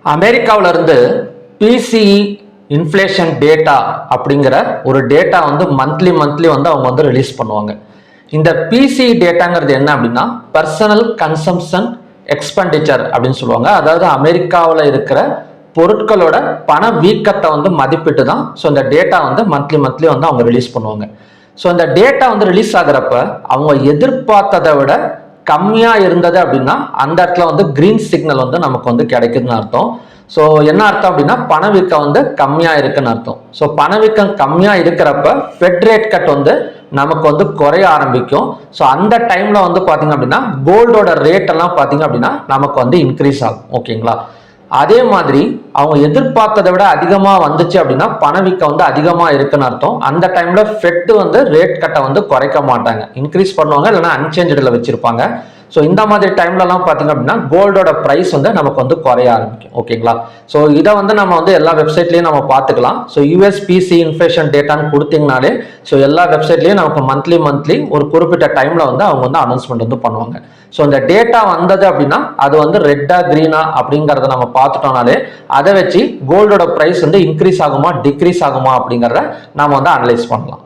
அமெரிக்காவில இருந்து PCE inflation data அப்படிங்கிற ஒரு டேட்டா வந்து மந்த்லி வந்து அவங்க வந்து ரிலீஸ் பண்ணுவாங்க. இந்த PCE டேட்டாங்கிறது என்ன அப்படின்னா பர்சனல் கன்சம்ஷன் எக்ஸ்பெண்டிச்சர் அப்படின்னு சொல்லுவாங்க. அதாவது அமெரிக்காவில் இருக்கிற பொருட்களோட பண வீக்கத்தை வந்து மதிப்பிட்டு தான் ஸோ இந்த டேட்டா வந்து மந்த்லி வந்து அவங்க ரிலீஸ் பண்ணுவாங்க. ஸோ இந்த டேட்டா வந்து ரிலீஸ் ஆகிறப்ப அவங்க எதிர்பார்த்ததை விட கம்மியாக இருந்தது அப்படின்னா அந்த இடத்துல வந்து கிரீன் சிக்னல் வந்து நமக்கு வந்து கிடைக்குதுன்னு அர்த்தம். ஸோ என்ன அர்த்தம் அப்படின்னா பணவீக்கம் வந்து கம்மியாக இருக்குன்னு அர்த்தம். ஸோ பணவீக்கம் கம்மியாக இருக்கிறப்ப ஃபெட் ரேட் கட் வந்து நமக்கு வந்து குறைய ஆரம்பிக்கும். ஸோ அந்த டைம்ல வந்து பார்த்தீங்க அப்படின்னா கோல்டோட ரேட் எல்லாம் பார்த்தீங்க அப்படின்னா நமக்கு வந்து இன்க்ரீஸ் ஆகும். ஓகேங்களா? அதே மாதிரி அவங்க எதிர்பார்த்ததை விட அதிகமாக வந்துச்சு அப்படின்னா பணவீக்கம் வந்து அதிகமாக இருக்குன்னு அர்த்தம். அந்த டைம்ல ஃபெட் வந்து ரேட் கட்டை வந்து குறைக்க மாட்டாங்க, இன்க்ரீஸ் பண்ணுவாங்க, இல்லைன்னா அன்சேஞ்சில் வச்சிருப்பாங்க. ஸோ இந்த மாதிரி டைம்லலாம் பார்த்தீங்க அப்படின்னா கோல்டோட ப்ரைஸ் வந்து நமக்கு வந்து குறைய ஆரம்பிக்கும். ஓகேங்களா? ஸோ இதை வந்து நம்ம வந்து எல்லா வெப்சைட்லையும் நம்ம பார்த்துக்கலாம். ஸோ USPC இன்ஃப்ளேஷன் டேட்டான்னு கொடுத்தீங்கனாலே ஸோ எல்லா வெப்சைட்லையும் நமக்கு மந்த்லி ஒரு குறிப்பிட்ட டைம்ல வந்து அவங்க வந்து அனௌன்ஸ்மெண்ட் வந்து பண்ணுவாங்க. ஸோ இந்த டேட்டா வந்தது அப்படின்னா அது வந்து ரெட்டா கிரீனா அப்படிங்கிறத நம்ம பார்த்துட்டோம்னாலே அதை வச்சு கோல்டோட ப்ரைஸ் வந்து இன்க்ரீஸ் ஆகுமா டிக்ரீஸ் ஆகுமா அப்படிங்கிறத நாம வந்து அனலைஸ் பண்ணலாம்.